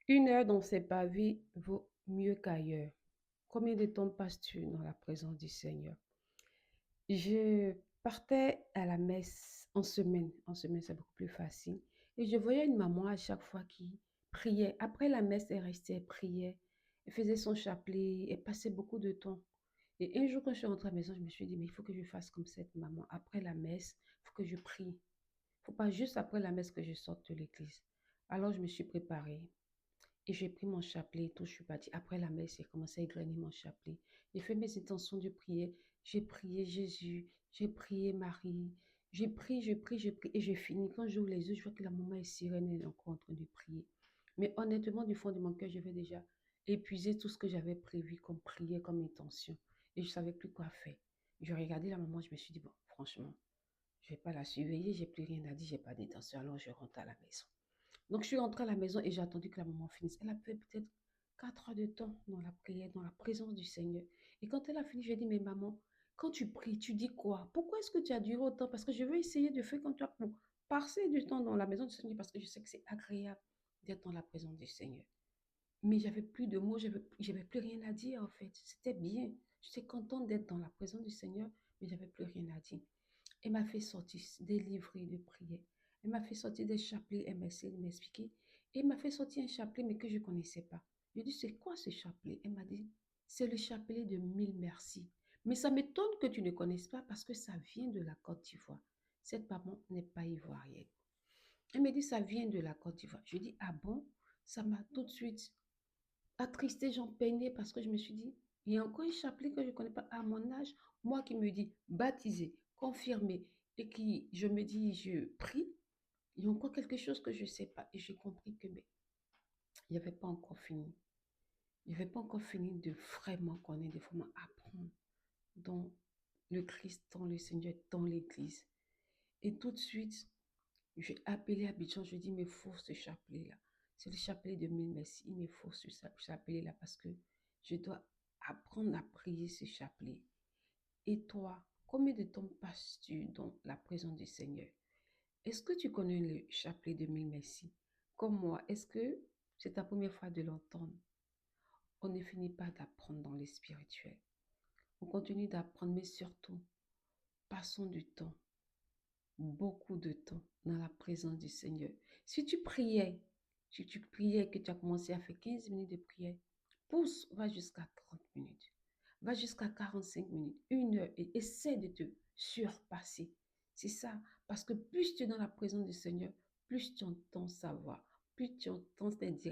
Une heure dans ses pavés vaut mieux qu'ailleurs. Combien de temps passes-tu dans la présence du Seigneur? Je partais à la messe en semaine. En semaine, c'est beaucoup plus facile. Et je voyais une maman à chaque fois qui priait. Après la messe, elle restait, elle priait. Elle faisait son chapelet. Elle passait beaucoup de temps. Et un jour, quand je suis rentrée à la maison, je me suis dit, mais il faut que je fasse comme cette maman. Après la messe, il faut que je prie. Il ne faut pas juste après la messe que je sorte de l'église. Alors, je me suis préparée. Et j'ai pris mon chapelet et tout, je suis partie. Après la messe, j'ai commencé à égrener mon chapelet. J'ai fait mes intentions de prier. J'ai prié Jésus, j'ai prié Marie. J'ai pris et j'ai fini. Quand j'ouvre les yeux, je vois que la maman est sirène, elle est encore en train de prier. Mais honnêtement, du fond de mon cœur, j'avais déjà épuisé tout ce que j'avais prévu comme prière, comme intention. Et je ne savais plus quoi faire. Je regardais la maman, je me suis dit, bon, franchement, je ne vais pas la surveiller, j'ai plus rien à dire, j'ai pas d'intention, alors je rentre à la maison. Donc, je suis rentrée à la maison et j'ai attendu que la maman finisse. Elle a fait peut-être 4 heures de temps dans la prière, dans la présence du Seigneur. Et quand elle a fini, j'ai dit, mais maman, quand tu pries, tu dis quoi? Pourquoi est-ce que tu as duré autant? Parce que je veux essayer de faire comme toi pour passer du temps dans la maison du Seigneur parce que je sais que c'est agréable d'être dans la présence du Seigneur. Mais j'avais plus de mots, j'avais plus rien à dire en fait. C'était bien. J'étais contente d'être dans la présence du Seigneur, mais j'avais plus rien à dire. Elle m'a fait sortir des livrets de prière. Elle m'a fait sortir des chapelets, elle m'a essayé de m'expliquer. Et elle m'a fait sortir un chapelet, mais que je ne connaissais pas. Je lui ai dit, c'est quoi ce chapelet? Elle m'a dit, c'est le chapelet de mille merci. Mais ça m'étonne que tu ne connaisses pas parce que ça vient de la Côte d'Ivoire. Cette maman n'est pas ivoirienne. Elle m'a dit, ça vient de la Côte d'Ivoire. Je lui ai dit, ah bon? Ça m'a tout de suite attristée, j'en peinais parce que je me suis dit, il y a encore un chapelet que je ne connais pas à mon âge. Moi qui me dis baptisé, confirmé, et qui, je me dis, je prie, il y a encore quelque chose que je ne sais pas. Et j'ai compris que mais, il n'y avait pas encore fini. Il n'y avait pas encore fini de vraiment connaître, de vraiment apprendre dans le Christ, dans le Seigneur, dans l'Église. Et tout de suite, j'ai appelé Abidjan, je lui ai dit, il me faut ce chapelet-là. C'est le chapelet de mille merci. Il me faut ce chapelet-là parce que je dois apprendre à prier ce chapelet. Et toi, combien de temps passes-tu dans la présence du Seigneur? Est-ce que tu connais le chapelet de mille merci? Comme moi, est-ce que c'est ta première fois de l'entendre? On ne finit pas d'apprendre dans les spirituels. On continue d'apprendre, mais surtout, passons du temps, beaucoup de temps dans la présence du Seigneur. Si tu priais que tu as commencé à faire 15 minutes de prière, pousse, va jusqu'à 30 minutes, va jusqu'à 45 minutes, une heure et essaie de te surpasser. C'est ça, parce que plus tu es dans la présence du Seigneur, plus tu entends sa voix, plus tu entends ses